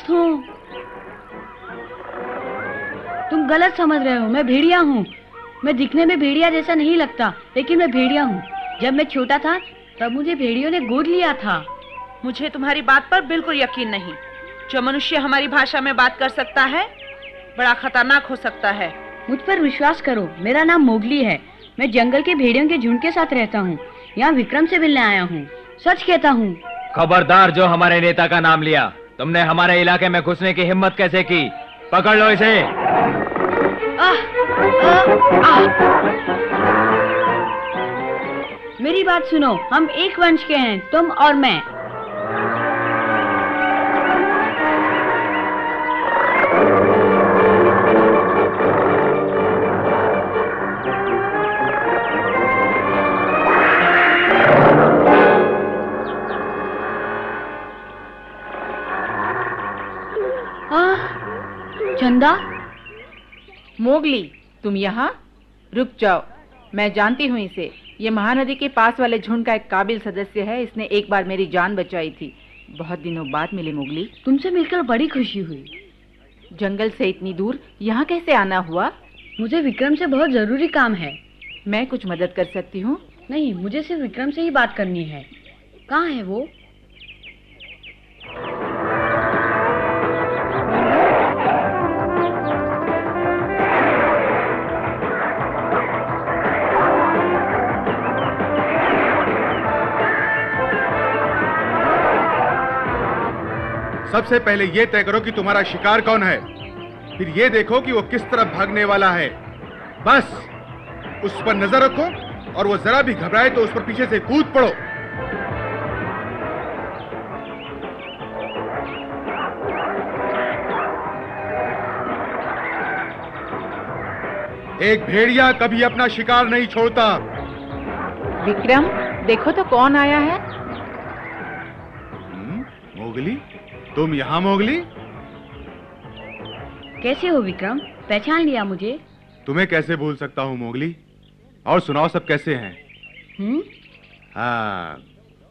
दोस्त हूँ। तुम गलत समझ रहे हो, मैं भेड़िया हूँ। मैं दिखने में भेड़िया जैसा नहीं लगता, लेकिन मैं भेड़िया हूँ। जब मैं छोटा था तब मुझे भेड़ियों ने गोद लिया था। मुझे तुम्हारी बात पर बिल्कुल यकीन नहीं। जो मनुष्य हमारी भाषा में बात कर सकता है बड़ा खतरनाक हो सकता है। मुझ पर विश्वास करो, मेरा नाम मोगली है। मैं जंगल के भेड़ियों के झुंड के साथ रहता हूँ। यहाँ विक्रम से मिलने आया हूँ, सच कहता हूँ। खबरदार, जो हमारे नेता का नाम लिया। तुमने हमारे इलाके में घुसने की हिम्मत कैसे की? पकड़ लो इसे। मेरी बात सुनो, हम एक वंश के हैं, तुम और मैं। चंदा। मोगली, तुम यहाँ? रुक जाओ, मैं जानती हूँ इसे। ये महानदी के पास वाले झुंड का एक काबिल सदस्य है। इसने एक बार मेरी जान बचाई थी। बहुत दिनों बाद मिले मोगली। तुमसे मिलकर बड़ी खुशी हुई। जंगल से इतनी दूर यहाँ कैसे आना हुआ? मुझे विक्रम से बहुत जरूरी काम है। मैं कुछ मदद कर सकती हूँ? नहीं, मुझे सिर्फ विक्रम से ही बात करनी है। कहाँ है वो? सबसे पहले ये तय करो कि तुम्हारा शिकार कौन है, फिर ये देखो कि वो किस तरफ भागने वाला है। बस उस पर नजर रखो, और वो जरा भी घबराए तो उस पर पीछे से कूद पड़ो। एक भेड़िया कभी अपना शिकार नहीं छोड़ता। विक्रम, देखो तो कौन आया है। मोगली, तुम यहाँ? मोगली, कैसे हो विक्रम? पहचान लिया मुझे? तुम्हें कैसे भूल सकता हूँ मोगली। और सुनाओ, सब कैसे हैं? हाँ,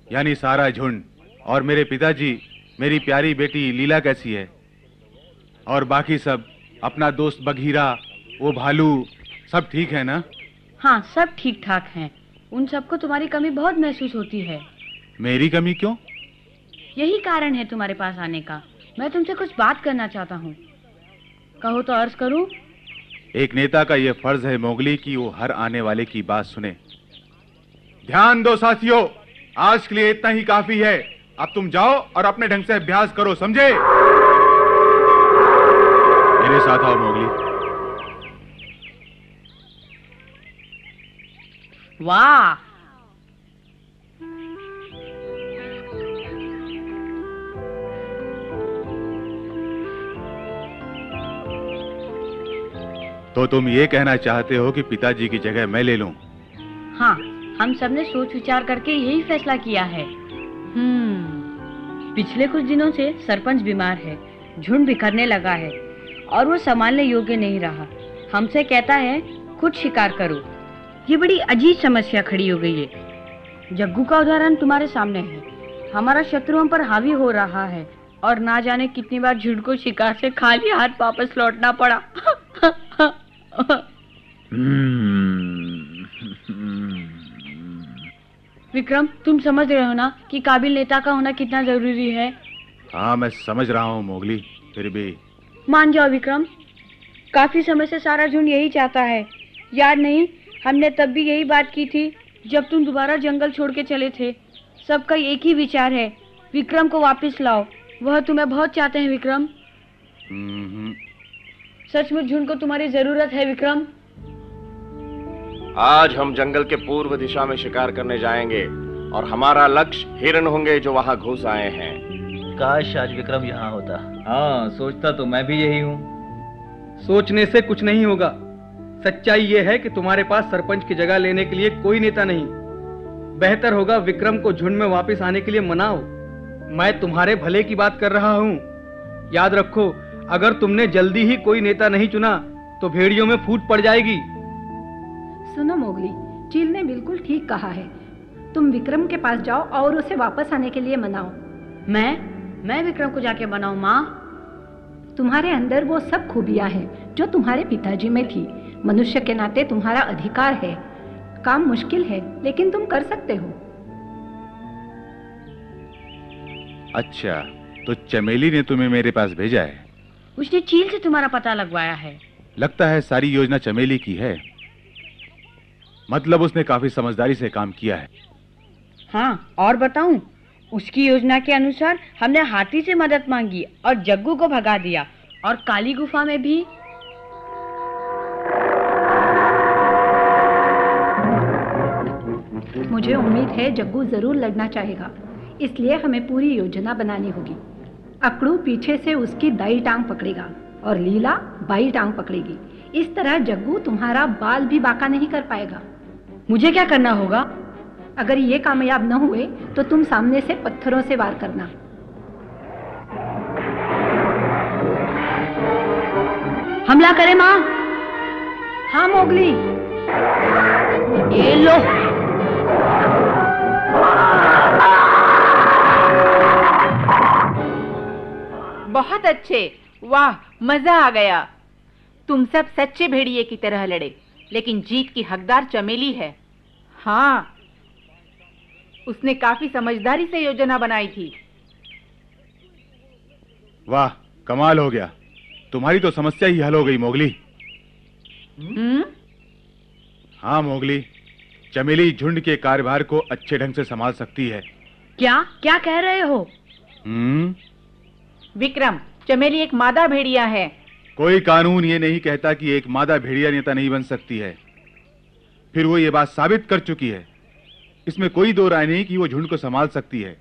यानी सारा झुंड और मेरे पिताजी, मेरी प्यारी बेटी लीला कैसी है? और बाकी सब, अपना दोस्त बघीरा, वो भालू, सब ठीक है ना? हाँ, सब ठीक ठाक हैं। उन सबको तुम्हारी कमी बहुत महसूस होती है। मेरी कमी क्यों? यही कारण है तुम्हारे पास आने का। मैं तुमसे कुछ बात करना चाहता हूँ। कहो तो अर्ज करूं? एक नेता का यह फर्ज है मोगली कि वो हर आने वाले की बात सुने। ध्यान दो साथियों, आज के लिए इतना ही काफी है। अब तुम जाओ और अपने ढंग से अभ्यास करो, समझे? मेरे साथ आओ मोगली। वाह, तो तुम ये कहना चाहते हो कि पिताजी की जगह मैं ले लूं? हाँ, हम सबने सोच विचार करके यही फैसला किया है। पिछले कुछ दिनों से सरपंच बीमार है, झुंड बिखरने लगा है और वो संभालने योग्य नहीं रहा। हमसे कहता है खुद शिकार करो। ये बड़ी अजीब समस्या खड़ी हो गई है। जग्गू का उदाहरण तुम्हारे सामने है। हमारा शत्रु हम पर हावी हो रहा है और ना जाने कितनी बार झुंड को शिकार से खाली हाथ वापस लौटना पड़ा। विक्रम, तुम समझ रहे हो ना कि काबिल नेता का होना कितना जरूरी है? हाँ, मैं समझ रहा हूँ मोगली, फिर भी मान जाओ विक्रम, काफी समय से सारा झुंड यही चाहता है। याद नहीं, हमने तब भी यही बात की थी जब तुम दोबारा जंगल छोड़ के चले थे। सबका एक ही विचार है, विक्रम को वापस लाओ। वह तुम्हें बहुत चाहते हैं विक्रम। सचमुच झुंड को तुम्हारी जरूरत है विक्रम। आज हम जंगल के पूर्व दिशा में शिकार करने जाएंगे और हमारा लक्ष्य हिरण होंगे जो वहां घुस आए हैं। काश आज विक्रम यहाँ होता। हाँ, सोचता तो मैं भी यही हूँ। सोचने से कुछ नहीं होगा। सच्चाई यह है कि तुम्हारे पास सरपंच की जगह लेने के लिए कोई नेता नहीं। बेहतर होगा विक्रम को झुंड में वापस आने के लिए मनाओ। मैं तुम्हारे भले की बात कर रहा हूँ। याद रखो, अगर तुमने जल्दी ही कोई नेता नहीं चुना तो भेड़ियों में फूट पड़ जाएगी। सुनो मोगली, चील ने बिल्कुल ठीक कहा है। तुम विक्रम के पास जाओ और उसे वापस आने के लिए मनाओ। मैं विक्रम को जाके मनाऊं? माँ, तुम्हारे अंदर वो सब खूबियां हैं जो तुम्हारे पिताजी में थी। मनुष्य के नाते तुम्हारा अधिकार है। काम मुश्किल है लेकिन तुम कर सकते हो। अच्छा, तो चमेली ने तुम्हें मेरे पास भेजा है? उसने चील से तुम्हारा पता लगवाया है। लगता है सारी योजना चमेली की है। मतलब उसने काफी समझदारी से काम किया है। हाँ, और बताऊं, उसकी योजना के अनुसार हमने हाथी से मदद मांगी और जग्गू को भगा दिया, और काली गुफा में भी। मुझे उम्मीद है जग्गू जरूर लड़ना चाहेगा, इसलिए हमें पूरी योजना बनानी होगी। अकड़ू पीछे से उसकी दाई टांग पकड़ेगा और लीला बाई टांग पकड़ेगी। इस तरह जग्गू तुम्हारा बाल भी बांका नहीं कर पाएगा। मुझे क्या करना होगा? अगर ये कामयाब न हुए तो तुम सामने से पत्थरों से वार करना। हमला करे माँ? हाँ मोगली। ये लो। बहुत अच्छे, वाह, मजा आ गया। तुम सब सच्चे भेड़िए की तरह लड़े, लेकिन जीत की हकदार चमेली है। हाँ, उसने काफी समझदारी से योजना बनाई थी। वाह, कमाल हो गया। तुम्हारी तो समस्या ही हल हो गई मोगली। हाँ मोगली, चमेली झुंड के कार्यभार को अच्छे ढंग से संभाल सकती है। क्या क्या कह रहे हो? विक्रम, चमेली एक मादा भेड़िया है। कोई कानून ये नहीं कहता कि एक मादा भेड़िया नेता नहीं बन सकती है। फिर वो ये बात साबित कर चुकी है। इसमें कोई दो राय नहीं कि वो झुंड को संभाल सकती है।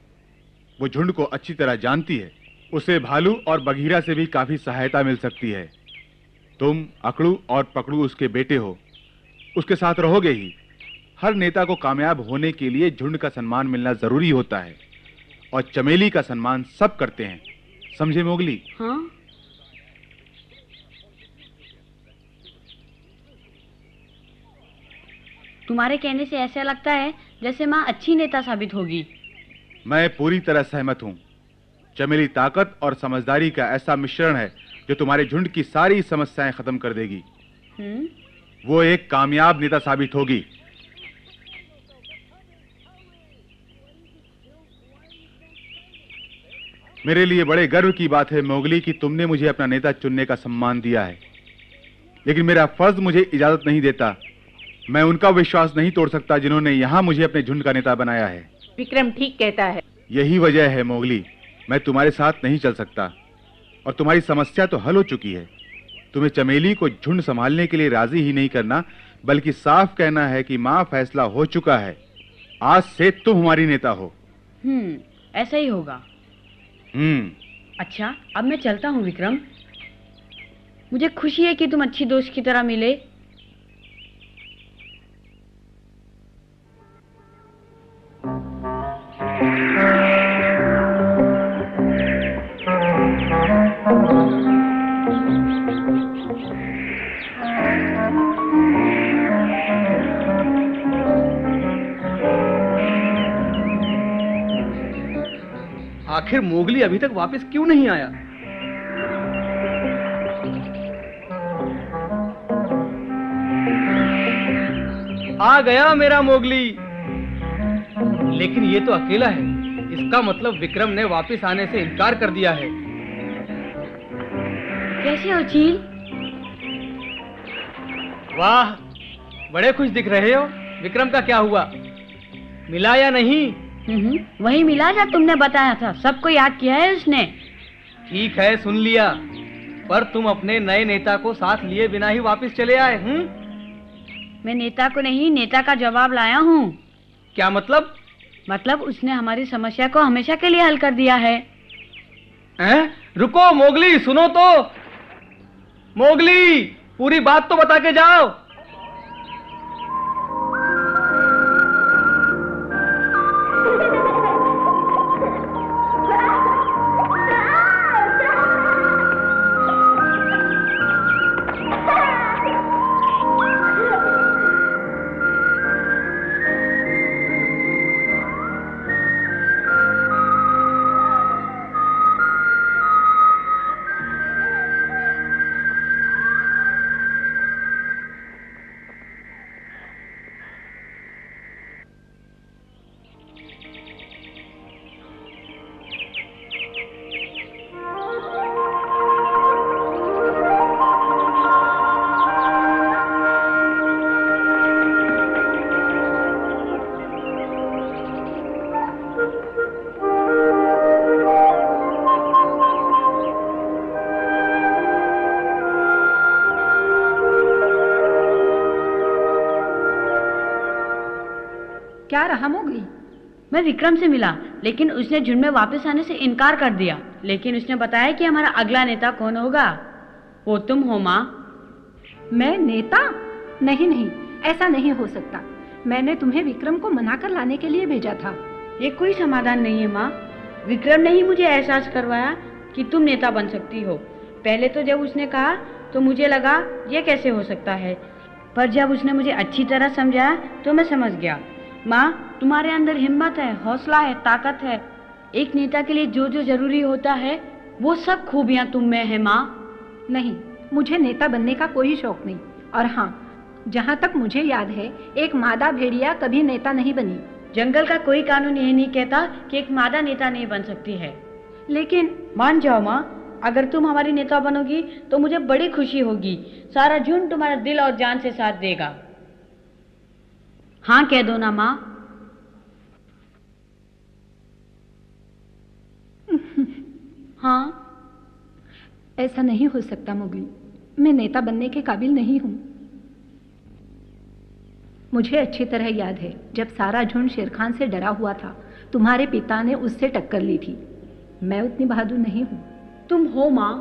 वो झुंड को अच्छी तरह जानती है। उसे भालू और बघीरा से भी काफी सहायता मिल सकती है। तुम अकड़ू और पकड़ू उसके बेटे हो, उसके साथ रहोगे ही। हर नेता को कामयाब होने के लिए झुंड का सम्मान मिलना जरूरी होता है, और चमेली का सम्मान सब करते हैं। समझे मोगली? हाँ। तुम्हारे कहने से ऐसा लगता है जैसे माँ अच्छी नेता साबित होगी। मैं पूरी तरह सहमत हूँ। चमेली ताकत और समझदारी का ऐसा मिश्रण है जो तुम्हारे झुंड की सारी समस्याएं खत्म कर देगी। वो एक कामयाब नेता साबित होगी। मेरे लिए बड़े गर्व की बात है मोगली कि तुमने मुझे अपना नेता चुनने का सम्मान दिया है, लेकिन मेरा फर्ज मुझे इजाजत नहीं देता। मैं उनका विश्वास नहीं तोड़ सकता जिन्होंने यहाँ मुझे अपने झुंड का नेता बनाया है। विक्रम ठीक कहता है। यही वजह है मोगली, मैं तुम्हारे साथ नहीं चल सकता। और तुम्हारी समस्या तो हल हो चुकी है। तुम्हें चमेली को झुंड संभालने के लिए राजी ही नहीं करना, बल्कि साफ कहना है कि माँ, फैसला हो चुका है। आज से तुम हमारी नेता हो। ऐसा ही होगा। अच्छा, अब मैं चलता हूँ विक्रम। मुझे खुशी है कि तुम अच्छी दोस्त की तरह मिले। आखिर मोगली अभी तक वापस क्यों नहीं आया? आ गया मेरा मोगली। लेकिन ये तो अकेला है। इसका मतलब विक्रम ने वापस आने से इनकार कर दिया है। कैसे हो चील? वाह, बड़े खुश दिख रहे हो। विक्रम का क्या हुआ, मिला या नहीं? वही मिला जो तुमने बताया था। सबको याद किया है उसने। ठीक है, सुन लिया। पर तुम अपने नए नेता को साथ लिए बिना ही वापस चले आए। मैं नेता को नहीं, नेता का जवाब लाया हूँ। क्या मतलब? मतलब उसने हमारी समस्या को हमेशा के लिए हल कर दिया है। रुको मोगली, सुनो तो। मोगली, पूरी बात तो बता के जाओ। क्या रहा मोगली? मैं विक्रम से मिला, लेकिन उसने झुंड में वापस आने से इनकार कर दिया। लेकिन उसने बताया कि हमारा अगला नेता कौन होगा। वो तुम हो माँ। मैं नेता? नहीं नहीं, ऐसा नहीं हो सकता। मैंने तुम्हें विक्रम को मनाकर लाने के लिए भेजा था। ये कोई समाधान नहीं है माँ। विक्रम ने ही मुझे एहसास करवाया कि तुम नेता बन सकती हो। पहले तो जब उसने कहा तो मुझे लगा ये कैसे हो सकता है, पर जब उसने मुझे अच्छी तरह समझाया तो मैं समझ गया। माँ, तुम्हारे अंदर हिम्मत है, हौसला है, ताकत है। एक नेता के लिए जो जो जरूरी होता है वो सब खूबियाँ तुम में है माँ। नहीं, मुझे नेता बनने का कोई शौक नहीं। और हाँ, जहाँ तक मुझे याद है, एक मादा भेड़िया कभी नेता नहीं बनी। जंगल का कोई कानून यह नहीं कहता कि एक मादा नेता नहीं बन सकती है। लेकिन मान जाओ माँ, अगर तुम हमारी नेता बनोगी तो मुझे बड़ी खुशी होगी। सारा झुंड तुम्हारा दिल और जान से साथ देगा। हाँ कह दो ना माँ। हाँ। ऐसा नहीं हो सकता मोगली, मैं नेता बनने के काबिल नहीं हूँ। मुझे अच्छी तरह याद है, जब सारा झुंड शेरखान से डरा हुआ था, तुम्हारे पिता ने उससे टक्कर ली थी। मैं उतनी बहादुर नहीं हूँ। तुम हो माँ।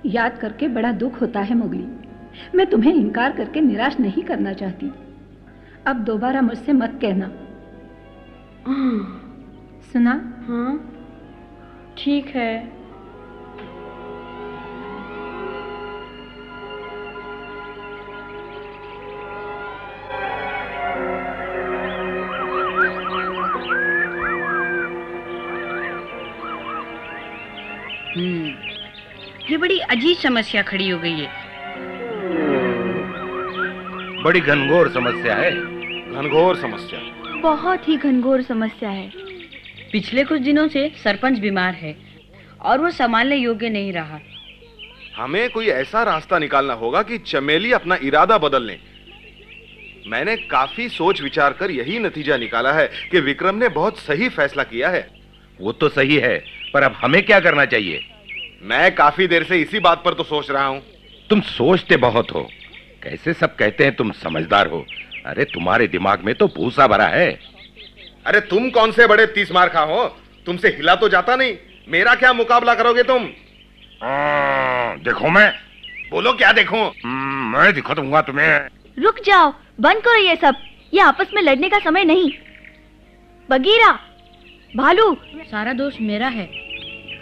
याद करके बड़ा दुख होता है मोगली। मैं तुम्हें इनकार करके निराश नहीं करना चाहती। अब दोबारा मुझसे मत कहना। सुना? हाँ ठीक है। ये बड़ी अजीब समस्या खड़ी हो गई है। बड़ी घनघोर समस्या है। घनघोर समस्या, बहुत ही घनघोर समस्या है। पिछले कुछ दिनों से सरपंच बीमार है और वो संभालने योग्य नहीं रहा। हमें कोई ऐसा रास्ता निकालना होगा कि चमेली अपना इरादा बदल ले। मैंने काफी सोच विचार कर यही नतीजा निकाला है कि विक्रम ने बहुत सही फैसला किया है। वो तो सही है, पर अब हमें क्या करना चाहिए? मैं काफी देर से इसी बात पर तो सोच रहा हूँ। तुम सोचते बहुत हो। कैसे सब कहते हैं तुम समझदार हो। अरे तुम्हारे दिमाग में तो भूसा भरा है। अरे तुम कौन से बड़े 30 मार खा हो, तुमसे हिला तो जाता नहीं। मेरा क्या मुकाबला करोगे तुम? देखो मैं। बोलो क्या देखूं? मैं दिखा दूंगा तुम्हें। रुक जाओ, बंद करो ये सब। ये आपस में लड़ने का समय नहीं। बगीरा, भालू, सारा दोष मेरा है।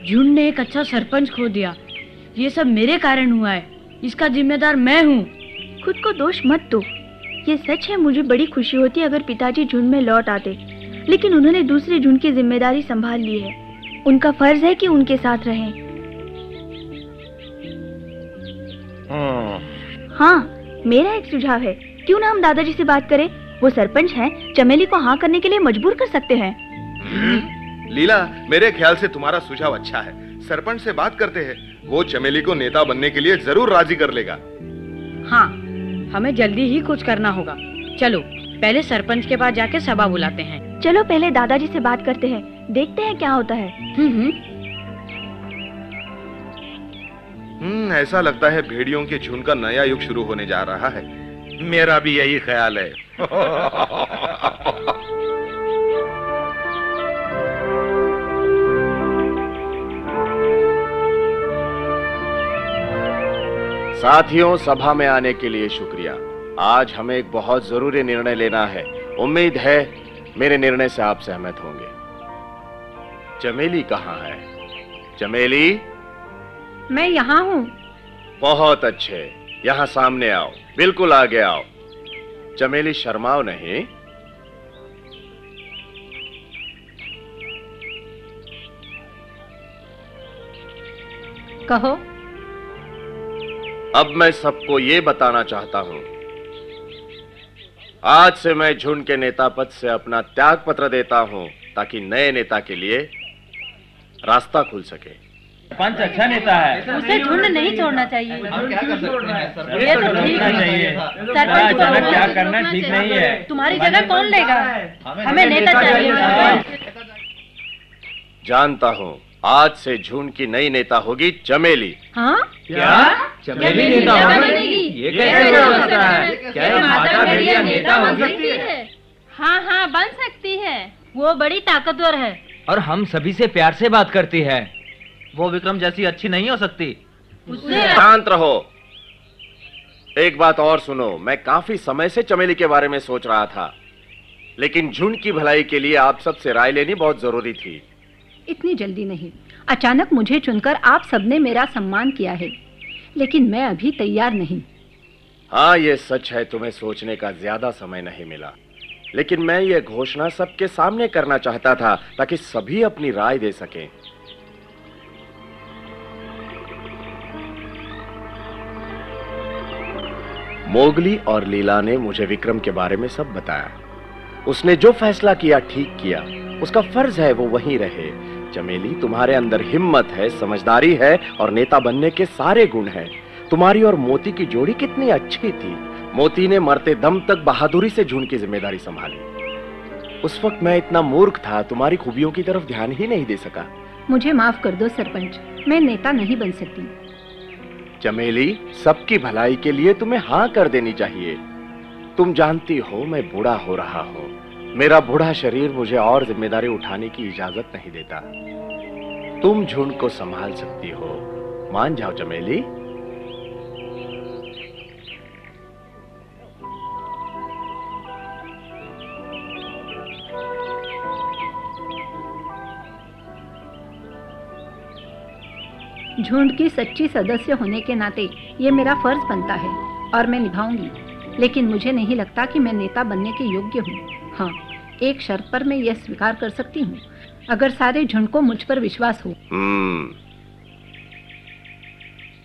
झुंड ने एक अच्छा सरपंच खो दिया। ये सब मेरे कारण हुआ है। इसका जिम्मेदार मैं हूँ। खुद को दोष मत दो। ये सच है, मुझे बड़ी खुशी होती अगर पिताजी झुंड में लौट आते, लेकिन उन्होंने दूसरे झुंड की जिम्मेदारी संभाल ली है। उनका फर्ज है कि उनके साथ रहें। हाँ, मेरा एक सुझाव है। क्यों ना हम दादाजी से बात करें? वो सरपंच हैं, चमेली को हाँ करने के लिए मजबूर कर सकते हैं। लीला, मेरे ख्याल से तुम्हारा सुझाव अच्छा है। सरपंच से बात करते हैं, वो चमेली को नेता बनने के लिए जरूर राजी कर लेगा। हाँ, हमें जल्दी ही कुछ करना होगा। चलो पहले सरपंच के पास जाके सभा बुलाते हैं। चलो पहले दादाजी से बात करते हैं, देखते हैं क्या होता है। ऐसा लगता है भेड़ियों के झुंड का नया युग शुरू होने जा रहा है। मेरा भी यही ख्याल है। साथियों, सभा में आने के लिए शुक्रिया। आज हमें एक बहुत जरूरी निर्णय लेना है। उम्मीद है मेरे निर्णय से आप सहमत होंगे। चमेली कहाँ है? चमेली? मैं यहाँ हूँ। बहुत अच्छे, यहाँ सामने आओ, बिल्कुल आगे आओ। चमेली, शर्माओ नहीं। कहो। अब मैं सबको ये बताना चाहता हूं, आज से मैं झुंड के नेता पद से अपना त्याग पत्र देता हूं, ताकि नए नेता के लिए रास्ता खुल सके। सरपंच अच्छा नेता है, उसे झुंड नहीं छोड़ना चाहिए। हम क्या कर सकते हैं? ये तो ठीक चाहिए। सरपंच अचानक क्या करना ठीक नहीं है। तुम्हारी जगह कौन लेगा? हमें नेता चाहिए। जानता हूं, आज से झुंड की नई नेता होगी चमेली। हाँ? क्या? चमेली नेता होगी? ये कैसे हो सकता है? क्या ये माता भेड़िया नेता हो सकती है? हाँ हाँ बन सकती है, वो बड़ी ताकतवर है और हम सभी से प्यार से बात करती है। वो विक्रम जैसी अच्छी नहीं हो सकती। शांत रहो। एक बात और सुनो, मैं काफी समय से चमेली के बारे में सोच रहा था, लेकिन झुंड की भलाई के लिए आप सबसे राय लेनी बहुत जरूरी थी। इतनी जल्दी नहीं। अचानक मुझे चुनकर आप सबने मेरा सम्मान किया है, लेकिन मैं अभी तैयार नहीं। हाँ ये सच है, तुम्हें सोचने का ज्यादा समय नहीं मिला, लेकिन मैं ये घोषणा सबके सामने करना चाहता था ताकि सभी अपनी राय दे सकें। मोगली और लीला ने मुझे विक्रम के बारे में सब बताया। उसने जो फैसला किया ठीक किया, उसका फर्ज है वो वहीं रहे। चमेली, तुम्हारे अंदर हिम्मत है, समझदारी है और नेता बनने के सारे गुण हैं। तुम्हारी और मोती की जोड़ी कितनी अच्छी थी। मोती ने मरते दम तक बहादुरी से झुंड की जिम्मेदारी संभाली। उस वक्त मैं इतना मूर्ख था, तुम्हारी खूबियों की तरफ ध्यान ही नहीं दे सका। मुझे माफ कर दो सरपंच, मैं नेता नहीं बन सकती। चमेली, सबकी भलाई के लिए तुम्हें हाँ कर देनी चाहिए। तुम जानती हो मैं बूढ़ा हो रहा हूँ। मेरा बूढ़ा शरीर मुझे और जिम्मेदारी उठाने की इजाजत नहीं देता। तुम झुंड को संभाल सकती हो, मान जाओ चमेली। झुंड की सच्ची सदस्य होने के नाते ये मेरा फर्ज बनता है और मैं निभाऊंगी, लेकिन मुझे नहीं लगता कि मैं नेता बनने के योग्य हूँ। हाँ, एक शर्त पर मैं यह स्वीकार कर सकती हूँ, अगर सारे झुंड को मुझ पर विश्वास हो।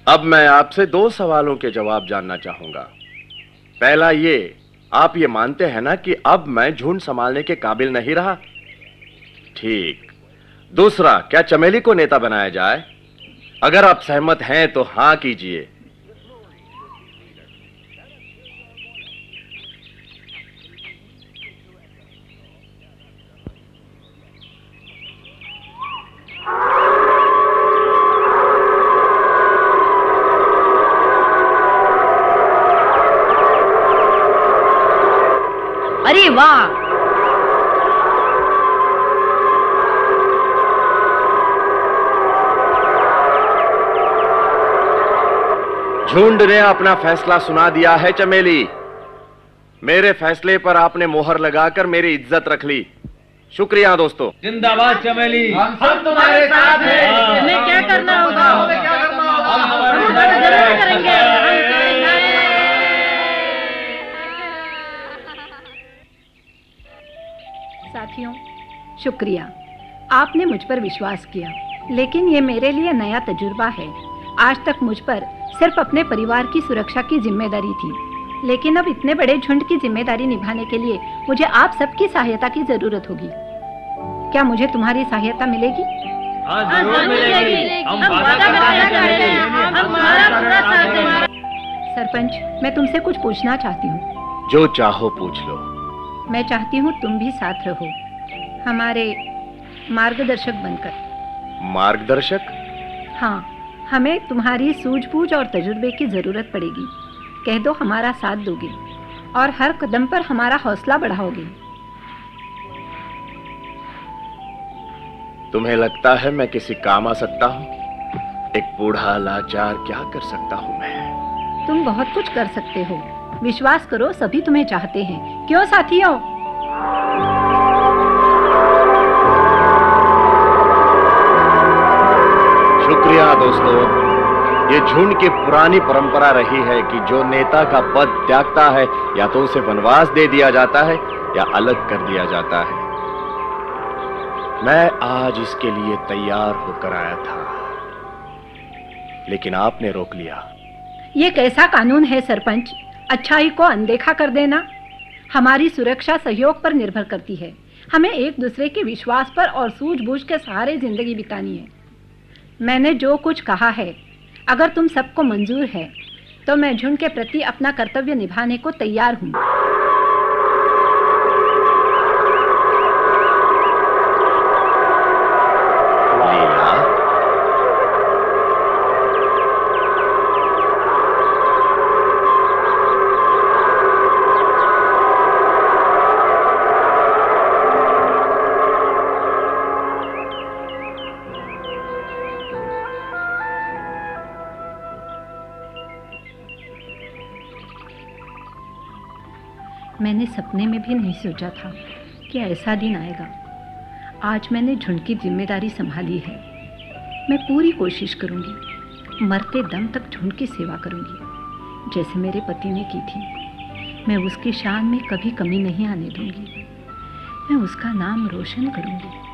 अब मैं आपसे 2 सवालों के जवाब जानना चाहूंगा। पहला ये, आप ये मानते हैं ना कि अब मैं झुंड संभालने के काबिल नहीं रहा? ठीक। दूसरा, क्या चमेली को नेता बनाया जाए? अगर आप सहमत हैं तो हाँ कीजिए। अरे वाह! झुंड ने अपना फैसला सुना दिया है चमेली। मेरे फैसले पर आपने मोहर लगाकर मेरी इज्जत रख ली। शुक्रिया दोस्तों। जिंदाबाद चमेली। हम सब तुम्हारे साथ हैं। हमें क्या करना होगा? हम जरूर करेंगे। साथियों, शुक्रिया, आपने मुझ पर विश्वास किया, लेकिन ये मेरे लिए नया तजुर्बा है। आज तक मुझ पर सिर्फ अपने परिवार की सुरक्षा की जिम्मेदारी थी, लेकिन अब इतने बड़े झुंड की जिम्मेदारी निभाने के लिए मुझे आप सबकी सहायता की जरूरत होगी। क्या मुझे तुम्हारी सहायता मिलेगी? हाँ, जरूर मिलेगी। हम वादा करते हैं, हम तुम्हारा पूरा साथ देंगे। सरपंच, मैं तुमसे कुछ पूछना चाहती हूँ। जो चाहो पूछ लो। मैं चाहती हूँ तुम भी साथ रहो, हमारे मार्गदर्शक बनकर। मार्गदर्शक? हाँ, हमें तुम्हारी सूझबूझ और तजुर्बे की जरूरत पड़ेगी। कह दो हमारा साथ दोगे और हर कदम पर हमारा हौसला बढ़ाओगे। तुम्हें लगता है मैं किसी काम आ सकता हूँ? एक बूढ़ा लाचार क्या कर सकता हूँ मैं? तुम बहुत कुछ कर सकते हो, विश्वास करो, सभी तुम्हें चाहते हैं। क्यों साथियों? शुक्रिया दोस्तों। ये झुंड की पुरानी परंपरा रही है कि जो नेता का पद त्यागता है या तो उसे वनवास दे दिया जाता है या अलग कर दिया जाता है। मैं आज इसके लिए तैयार होकर आया था, लेकिन आपने रोक लिया। ये कैसा कानून है सरपंच? अच्छाई को अनदेखा कर देना। हमारी सुरक्षा सहयोग पर निर्भर करती है। हमें एक दूसरे के विश्वास पर और सूझबूझ के सहारे जिंदगी बितानी है। मैंने जो कुछ कहा है, अगर तुम सबको मंजूर है तो मैं झुंड के प्रति अपना कर्तव्य निभाने को तैयार हूँ। मैंने सपने में भी नहीं सोचा था कि ऐसा दिन आएगा। आज मैंने झुंड की जिम्मेदारी संभाली है। मैं पूरी कोशिश करूंगी, मरते दम तक झुंड की सेवा करूंगी जैसे मेरे पति ने की थी। मैं उसकी शान में कभी कमी नहीं आने दूंगी। मैं उसका नाम रोशन करूंगी।